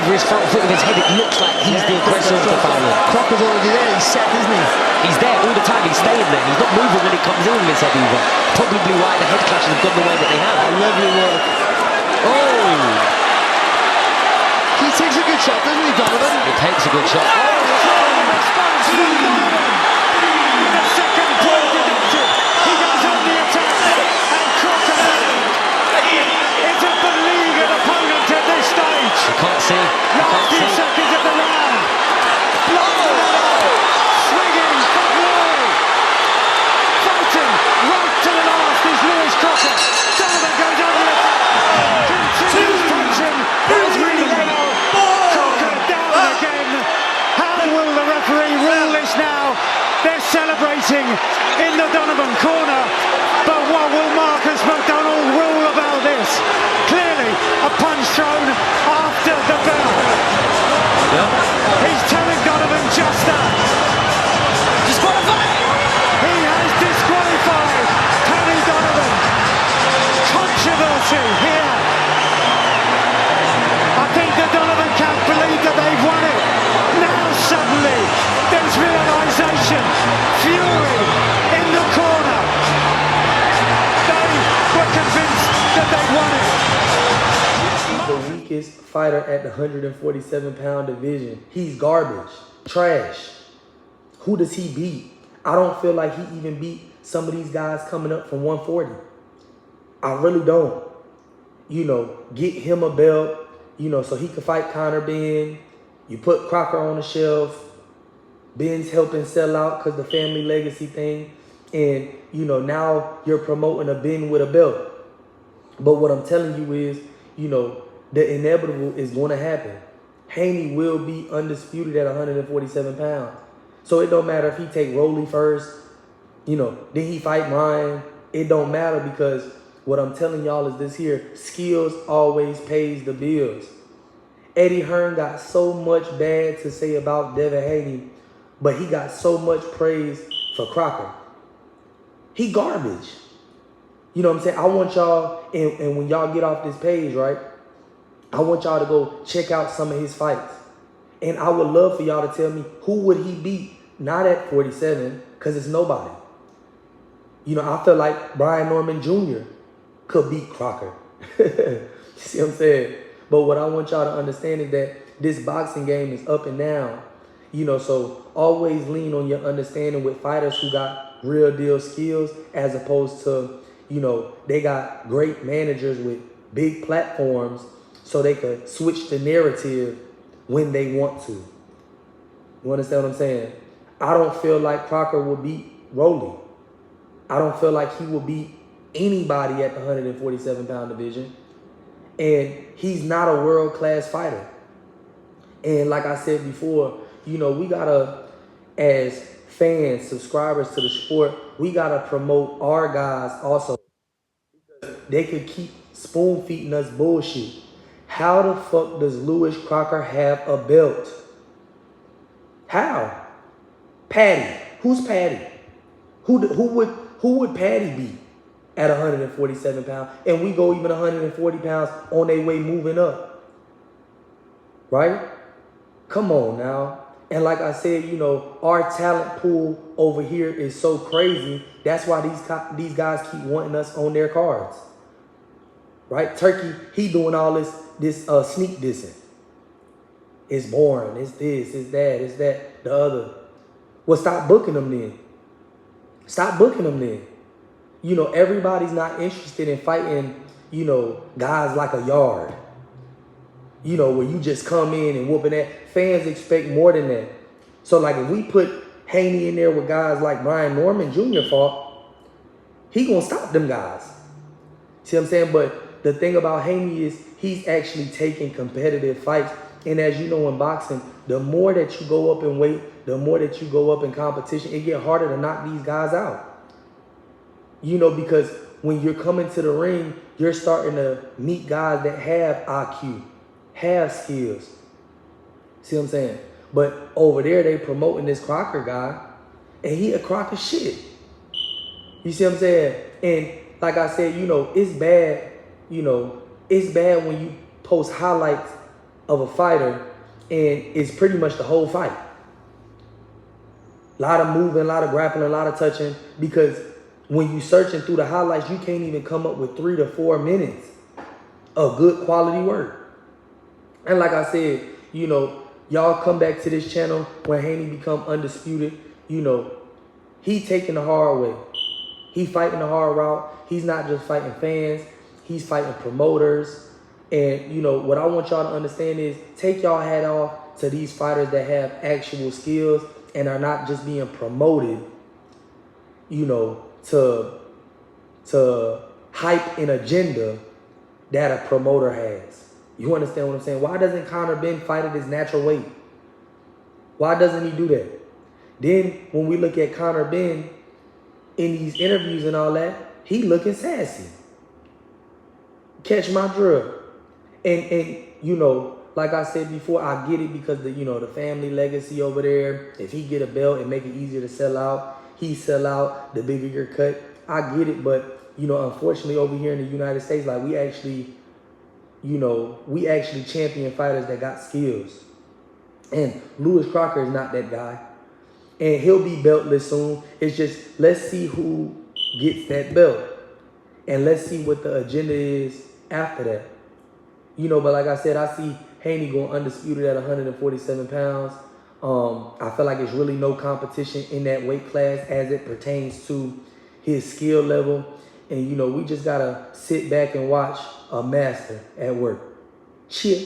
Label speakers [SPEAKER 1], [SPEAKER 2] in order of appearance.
[SPEAKER 1] over his front foot with his head. It looks like he's the aggressor of the foul.
[SPEAKER 2] Crocker's already there. He's set, isn't he?
[SPEAKER 1] He's there all the time. He's staying there. He's not moving when he comes in with his head either. Probably why the head clashes have gone the way that they have.
[SPEAKER 2] Lovely work.
[SPEAKER 1] Oh!
[SPEAKER 2] He takes a good shot, doesn't he, Donovan?
[SPEAKER 1] He takes a good shot.
[SPEAKER 3] The second point deducted. He goes on the attack. And Crocker is a beleaguered opponent at this stage.
[SPEAKER 1] You can't see.
[SPEAKER 3] Last few seconds of the round. Swinging for glory. Fighting right to the last is Lewis Crocker. Donovan goes on the attack. Continues punching. There's really Crocker down again. How will the referee rule this now? They're celebrating in the Donovan corner. But what will Marcus McDonald rule about this? Clearly a punch thrown after the bell. He's telling Donovan just that.
[SPEAKER 1] Disqualified!
[SPEAKER 3] He has disqualified Tony Donovan. Controversy here. I think that Donovan can't believe that they've won it. Now suddenly there's realisation. Fury in the corner. They were convinced that they won it.
[SPEAKER 4] The weakest fighter at the 147-pound division. He's garbage, trash. Who does he beat? I don't feel like he even beat some of these guys coming up from 140. I really don't. You know, get him a belt, you know, so he could fight Conor Ben. You put Crocker on the shelf. Ben's helping sell out because the family legacy thing. And, you know, now you're promoting a Ben with a belt. But what I'm telling you is, you know, the inevitable is going to happen. Haney will be undisputed at 147 pounds. So it don't matter if he take Rolly first, you know, then he fight Ryan. It don't matter because what I'm telling y'all is this here, skills always pays the bills. Eddie Hearn got so much bad to say about Devin Haney, but he got so much praise for Crocker. He garbage. You know what I'm saying? I want y'all, and when y'all get off this page, right, I want y'all to go check out some of his fights. And I would love for y'all to tell me who would he beat, not at 47, because it's nobody. You know, I feel like Brian Norman Jr. could beat Crocker. You see what I'm saying? But what I want y'all to understand is that this boxing game is up and down. You know, so always lean on your understanding with fighters who got real deal skills as opposed to, you know, they got great managers with big platforms so they could switch the narrative when they want to. You understand what I'm saying? I don't feel like Crocker will beat Rolly. I don't feel like he will beat anybody at the 147-pound division. And he's not a world-class fighter. And like I said before, you know, we gotta, as fans, subscribers to the sport, we gotta promote our guys also. They could keep spoon-feeding us bullshit. How the fuck does Lewis Crocker have a belt? How? Patty. Who's Patty? Who would Patty beat at 147 pounds? And we go even 140 pounds on their way moving up. Right? Come on now. And like I said, you know, our talent pool over here is so crazy. That's why these guys keep wanting us on their cards. Right? Turkey, he doing all this sneak dissing. It's boring. It's this, it's that, it's that, the other. Well, stop booking them then. Stop booking them then. You know, everybody's not interested in fighting, you know, guys like a yard. You know, where you just come in and whooping that. Fans expect more than that. So, like, if we put Haney in there with guys like Brian Norman Jr. fought, he gonna stop them guys. See what I'm saying? But the thing about Haney is he's actually taking competitive fights. And as you know in boxing, the more that you go up in weight, the more that you go up in competition, it gets harder to knock these guys out. You know, because when you're coming to the ring, you're starting to meet guys that have IQ, have skills. See what I'm saying? But over there, they promoting this Crocker guy, and he a Crocker shit. You see what I'm saying? And like I said, you know, it's bad. You know, it's bad when you post highlights of a fighter, and it's pretty much the whole fight. A lot of moving, a lot of grappling, a lot of touching, because when you searching through the highlights, you can't even come up with 3 to 4 minutes of good quality work. And like I said, you know, y'all come back to this channel when Haney become undisputed. You know, he taking the hard way. He fighting the hard route. He's not just fighting fans. He's fighting promoters. And, you know, what I want y'all to understand is take y'all hat off to these fighters that have actual skills and are not just being promoted, you know, to hype an agenda that a promoter has. You understand what I'm saying? Why doesn't Conor Ben fight at his natural weight? Why doesn't he do that? Then when we look at Conor Ben in these interviews and all that, he looking sassy. Catch my drill. And you know, like I said before, I get it because the family legacy over there. If he get a belt and make it easier to sell out, he sell out, the bigger your cut. I get it, but you know, unfortunately over here in the United States, like we actually champion fighters that got skills. And Lewis Crocker is not that guy. And he'll be beltless soon. It's just, let's see who gets that belt. And let's see what the agenda is after that. You know, but like I said, I see Haney going undisputed at 147 pounds. I feel like it's really no competition in that weight class as it pertains to his skill level. And, you know, we just got to sit back and watch a master at work. Cheers.